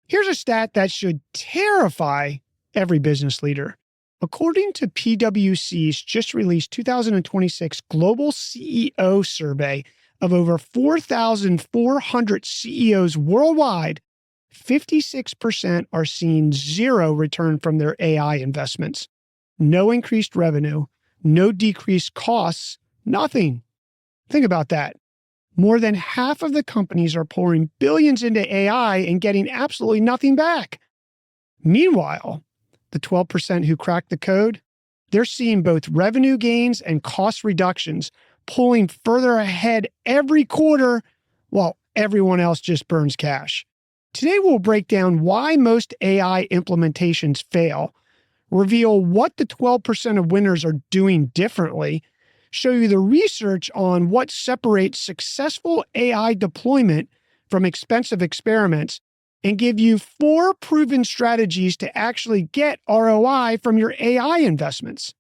Here's a stat that should terrify every business leader. According to PwC's just released 2026 Global CEO Survey of over 4,400 CEOs worldwide, 56% are seeing zero return from their AI investments. No increased revenue, no decreased costs, nothing. Think about that. More than half of the companies are pouring billions into AI and getting absolutely nothing back. Meanwhile, the 12% who crack the code, they're seeing both revenue gains and cost reductions, pulling further ahead every quarter while everyone else just burns cash. Today, we'll break down why most AI implementations fail, reveal what the 12% of winners are doing differently, show you the research on what separates successful AI deployment from expensive experiments, and give you 4 proven strategies to actually get ROI from your AI investments.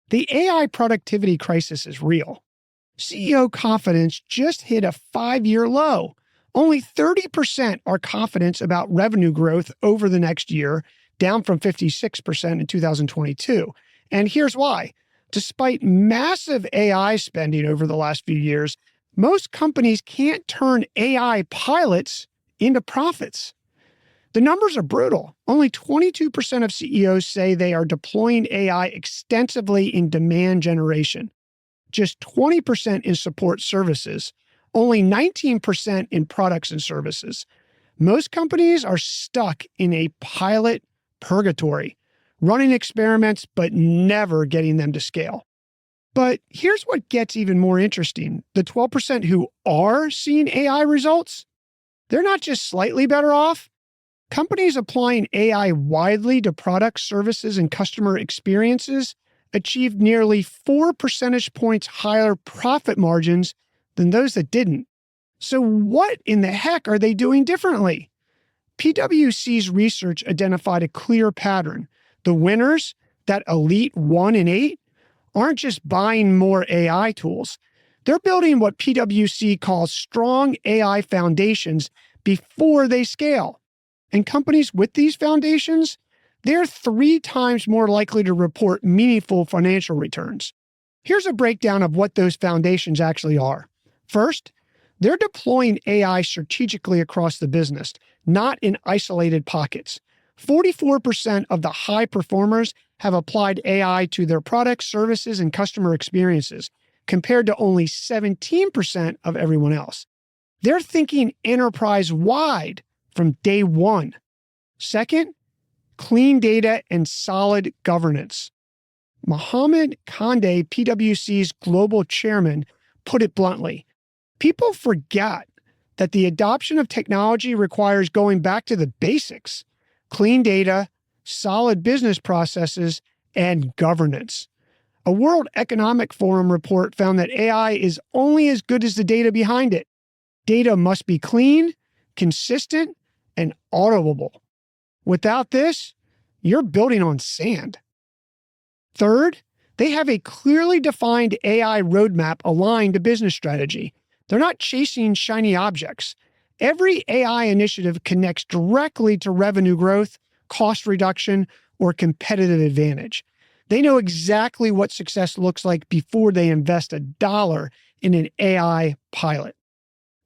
The AI productivity crisis is real. CEO confidence just hit a 5-year low. Only 30% are confident about revenue growth over the next year, down from 56% in 2022. And here's why. Despite massive AI spending over the last few years, most companies can't turn AI pilots into profits. The numbers are brutal. Only 22% of CEOs say they are deploying AI extensively in demand generation, just 20% in support services, only 19% in products and services. Most companies are stuck in a pilot purgatory, running experiments but never getting them to scale. But here's what gets even more interesting. The 12% who are seeing AI results, they're not just slightly better off. Companies applying AI widely to products, services, and customer experiences achieved nearly 4 percentage points higher profit margins than those that didn't. So what in the heck are they doing differently? PwC's research identified a clear pattern. The winners, that elite 1 in 8, aren't just buying more AI tools. They're building what PwC calls strong AI foundations before they scale. And companies with these foundations, they're 3 times more likely to report meaningful financial returns. Here's a breakdown of what those foundations actually are. First, they're deploying AI strategically across the business, not in isolated pockets. 44% of the high performers have applied AI to their products, services, and customer experiences, compared to only 17% of everyone else. They're thinking enterprise-wide from day one. Second, clean data and solid governance. Mohammed Kande, PwC's global chairman, put it bluntly. People forget that the adoption of technology requires going back to the basics: clean data, solid business processes, and governance. A World Economic Forum report found that AI is only as good as the data behind it. Data must be clean, consistent, and auditable. Without this, you're building on sand. Third, they have a clearly defined AI roadmap aligned to business strategy. They're not chasing shiny objects. Every AI initiative connects directly to revenue growth, cost reduction, or competitive advantage. They know exactly what success looks like before they invest $1 in an AI pilot.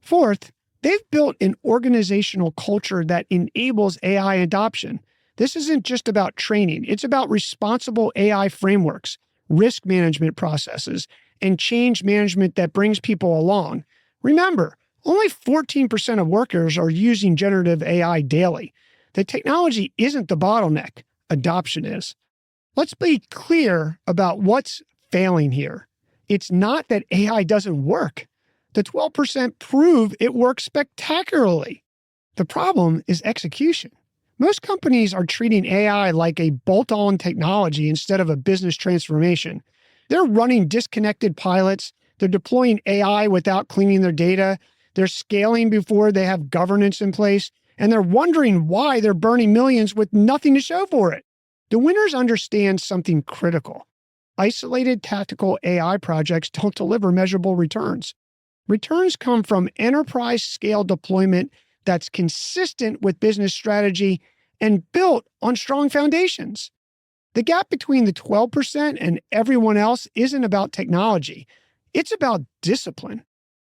Fourth, they've built an organizational culture that enables AI adoption. This isn't just about training. It's about responsible AI frameworks, risk management processes, and change management that brings people along. Remember, only 14% of workers are using generative AI daily. The technology isn't the bottleneck. Adoption is. Let's be clear about what's failing here. It's not that AI doesn't work. The 12% prove it works spectacularly. The problem is execution. Most companies are treating AI like a bolt-on technology instead of a business transformation. They're running disconnected pilots. They're deploying AI without cleaning their data. They're scaling before they have governance in place. And they're wondering why they're burning millions with nothing to show for it. The winners understand something critical. Isolated tactical AI projects don't deliver measurable returns. Returns come from enterprise-scale deployment that's consistent with business strategy and built on strong foundations. The gap between the 12% and everyone else isn't about technology. It's about discipline.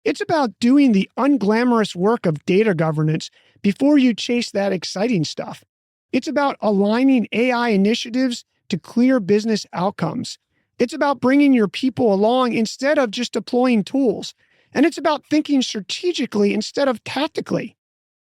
It's about doing the unglamorous work of data governance before you chase that exciting stuff. It's about aligning AI initiatives to clear business outcomes. It's about bringing your people along instead of just deploying tools. And it's about thinking strategically instead of tactically.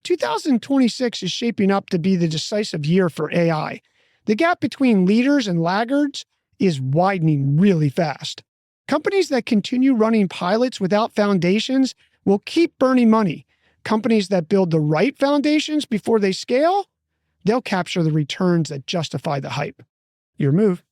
2026 is shaping up to be the decisive year for AI. The gap between leaders and laggards is widening really fast. Companies that continue running pilots without foundations will keep burning money. Companies that build the right foundations before they scale, they'll capture the returns that justify the hype. Your move.